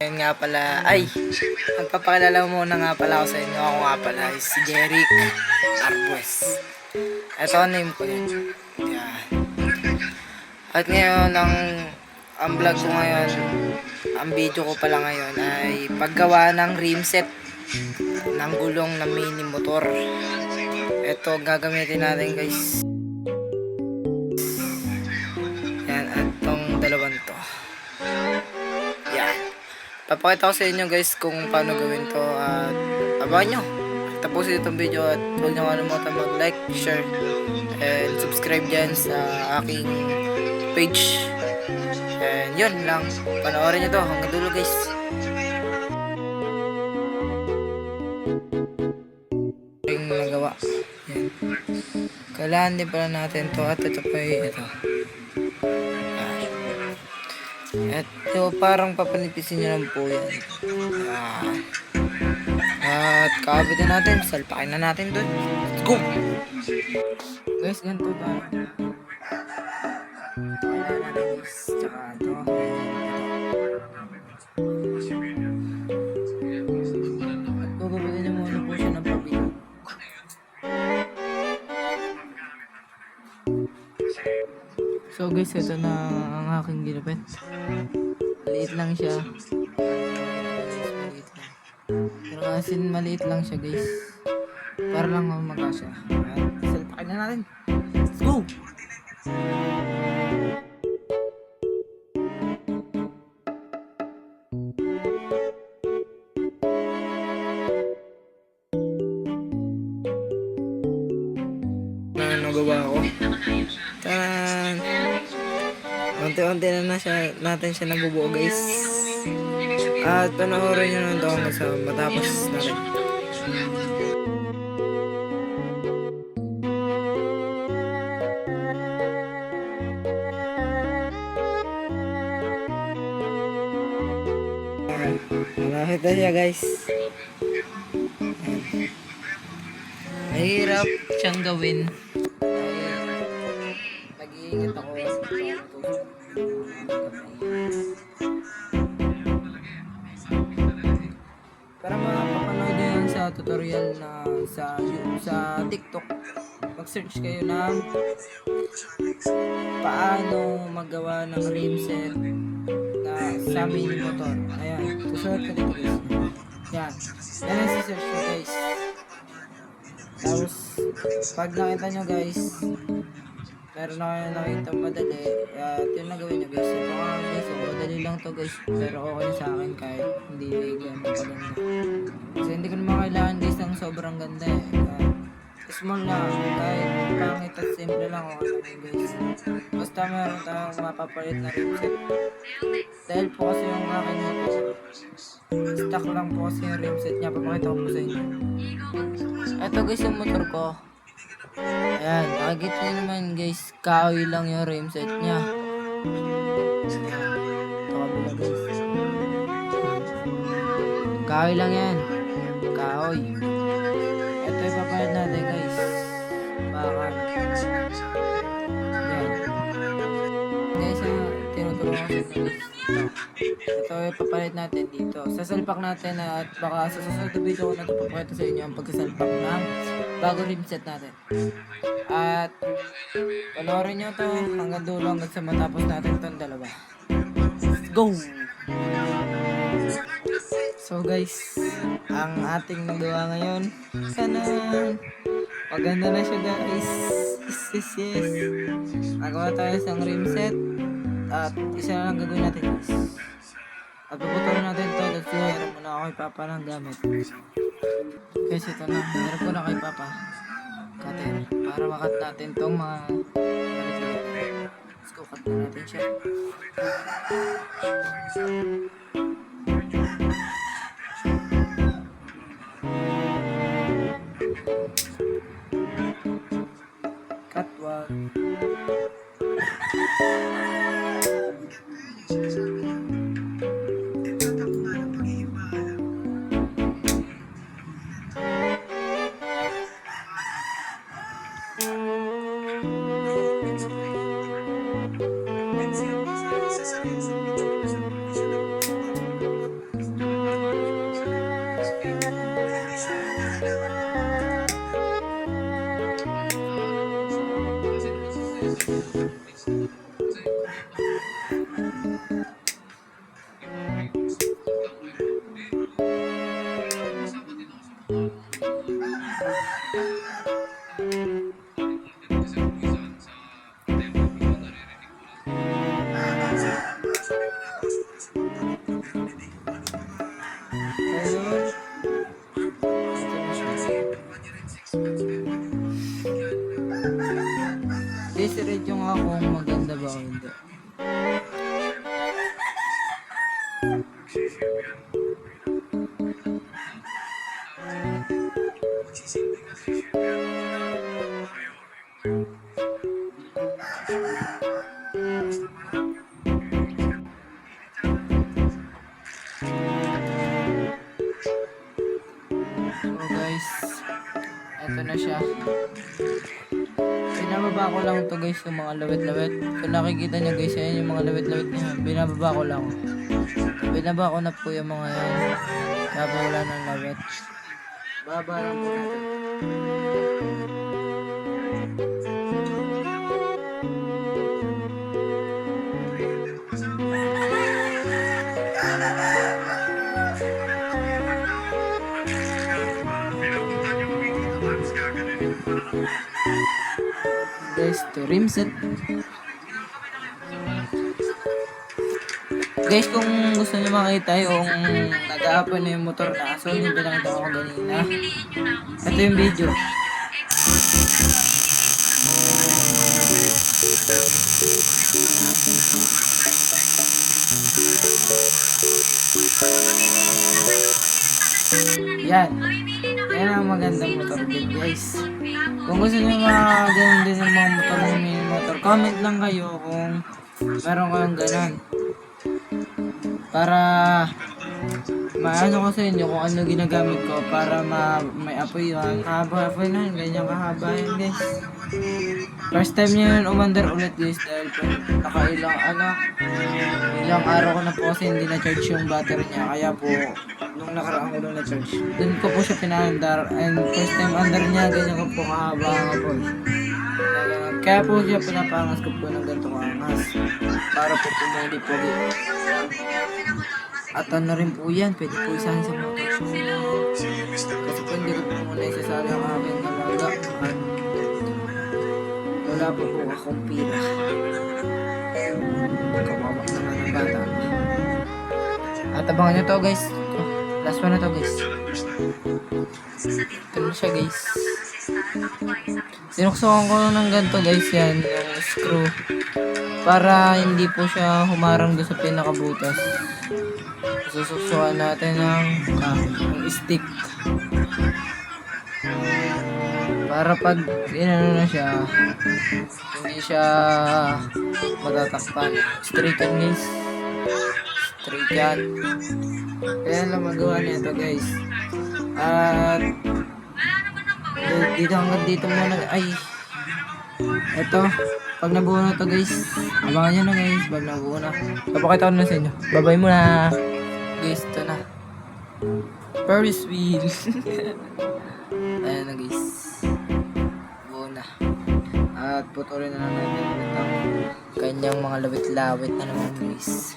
Ngayon nga pala, ay, magpapakilala muna nga pala ako sa inyo. Ako nga pala is si Jeric Arbues. Ito ang name ko yun. Yan. At ngayon, ang vlog ko ngayon, ang video ko pala ngayon ay paggawa ng rim set ng gulong na mini motor. Ito gagamitin natin guys. Yan, at itong dalawang to. Yan. Papakita ko sa inyo guys kung paano gawin to at abangan nyo. Tapusin itong video at huwag nyo kalimutan mag-like, share, and subscribe dyan sa aking page. And yun lang. Panoorin nyo to hanggang dulo guys. Yung nagawa. Yan. Kailangan din pala natin to at ito pa ito. Ito parang papanipisin nyo lang po yan. At kakabitin natin. Salpakin na natin dun. Let's go! Guys, ganito ba? Kailangan natin guys. Tsaka ito. At kakabitin nyo muna po siya ng pabitin. So guys, ito na ang aking ginupit. Maliit lang siya. Maliit lang. Pero kasi maliit lang siya guys. Para lang mamaga siya. Salpakin na natin. Let's go! Nagawa ko. Tan! Unti-unti na natin siya nabubuo guys. At panoorin nyo na ito hanggang sa matapos natin. Malapit na siya guys. Mahirap siyang gawin. Nag-iingat ako. Para mapapanood nyo yan sa tutorial na sa TikTok, mag-search kayo ng paano magawa ng rim set na sa mini motor. Ayan, susunod ka dito guys. Yan, yan ang search nyo guys. Tapos pag nakita nyo guys, meron na kayo nakita madali, at yun na gawin nyo guys. Ito ka guys, madali lang to guys, pero okay sa akin kahit hindi ganyan paganda. Kasi hindi ko naman kailangan guys ng sobrang ganda eh. Small lang, kahit pangit at simple lang okay lang guys. Basta meron tayong mapapalit na rim set. Dahil po kasi yung akin motor, stock lang po kasi yung rim set niya. Papakita ko po sa inyo. Ito guys yung motor ko. Ayan, nakikita nyo naman guys, kahoy lang yung rim set niya. Ito kabila guys. Kahoy lang yan. Kahoy. Ito ipapalit natin guys. Bakal. Ayan. Guys, tinutulungan ko sa guys. Ito ipapalit natin dito. Sasalpak natin at baka sa susunod na video ko na ito papakita sa inyo ang pagsasalpak ng bagong rim set natin. At panoorin nyo to hanggang dulo hanggang sa matapos natin itong dalawa. Let's go! So guys, ang ating nagawa ngayon, sana maganda na siya guys. Yes. Nagawa tayo sa rim set at isa na lang gagawin natin guys. At puputulin natin ito at hiram muna ako kay Papa ng gamit. Guys, ito na, hiram ko na kay Papa cutter para makat natin itong mga balik-balik. Let's go, cut na natin siya. Cut one. Ayun. Ito na siya. Desirate yung ako kung maganda ba o hindi. So guys, ito na siya. Binababa ko lang to guys yung mga lawit-lawit. Kung nakikita nyo guys, yan yung mga lawit-lawit niya. Binababa ko lang. Binaba ko na po yung mga yan. Kaya po wala ng lawit. Baba lang po natin. Guys, to rim set. Guys, kung gusto niyo makita yung nag-a-upload na yung motor na so yung pinakita ko kanina, ito yung video. Yan. Yan ang magandang motor din guys. Kung gusto niyo ganun din yung mga motor ng mini motor, comment lang kayo kung meron kayong ganun. Para maano ko sa inyo kung ano ginagamit ko para may apoy yun. Apoy na yun, ganyan kahaba yun guys. First time niya yun umandar ulit guys dahil ilang araw ko na po kasi hindi na-charge yung battery niya. Kaya po, nung nakaraang ko na charge, dun ko po siya pinaandar and first time under niya, ganyan ko po kahaba ang apoy. Kaya po siya pinapangas ko po ng ganito kaangas para po pumuli po. At ano rin po yan, pwede po isahin sa motor show. Kasi po hindi ko po muna isasali ang aking nalaga. At wala po akong pira. Kawawa naman ang bata. At abangan nyo to guys. Oh, last one na to guys. Ito na siya guys. Sinuksukan ko ng ganito guys yan, yung screw. Para hindi po siya humarang doon sa pinakabutas. Susuksukan natin ng stick. Para pag inano na siya, hindi siya matatakpan. Straight yan guys. Straight yan. Kaya lang magawa nito guys. At dito hanggang dito muna. Ay, eto. Pag nabuo na to guys, abangan nyo na guys. Pag nabuo na, papakita ko na sa inyo. Bye-bye muna guys, ito na Ferris wheel. Ayan na guys, buo na. At putulin na natin ang kanyang mga lawit-lawit na naman guys.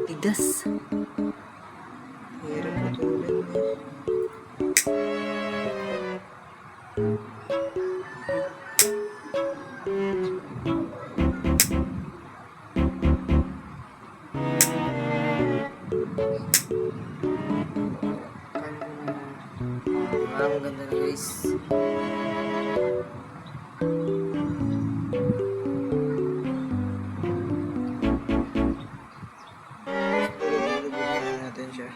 Tigas. Hirap putulin eh. Ang ganda na guys. Natin siya.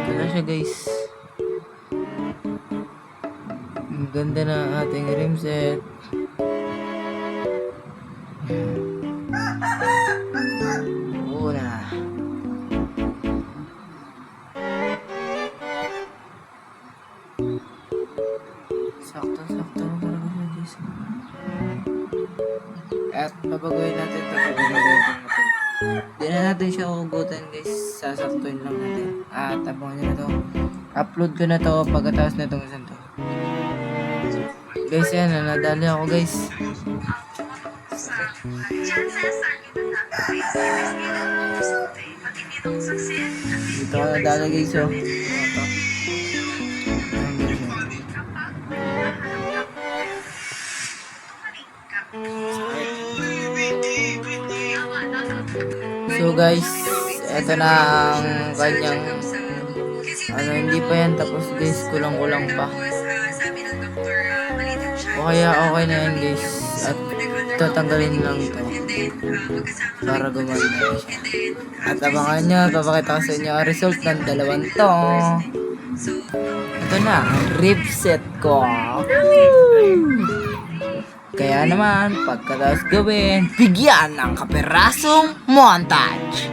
Ito na siya guys. Ang ganda na ating rim set. Oo na. Sakto na talaga siya guys. At papaguhin natin ito. Di na natin siya hugutan guys. Sasaktuin lang natin. At abangan nyo na to. Upload ko na to pagkatapos na itong isang to. Guys yan, nadali ako guys. Dito ako nadali guys oh. Ito. So guys, ito na ang kanyang hindi pa yan tapos guys, kulang-kulang pa. O kaya okay na yan guys. At tatanggalin lang to para gumanda. At abangan nyo, papakita ko sa inyo ang result ng dalawang to. Ito na, ang rib set ko. Kaya naman, pagkatapos gawin, bigyan ng kaperasong montage.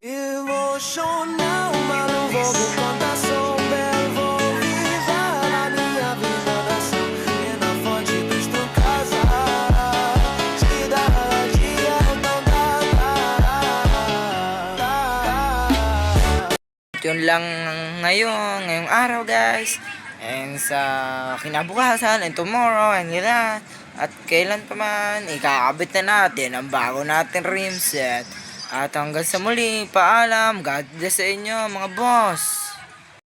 Emocional, mas não vou contar, sou bem envolvida na minha vida, oração e na fonte Cristo casa. Vida a dia não dá. Yun lang ngayong araw guys. And sa kinabukasan and tomorrow and yun. At kailan pa man, ikakabit na natin ang bago natin rim set. At hanggang sa muli, paalam, God bless sa inyo mga boss.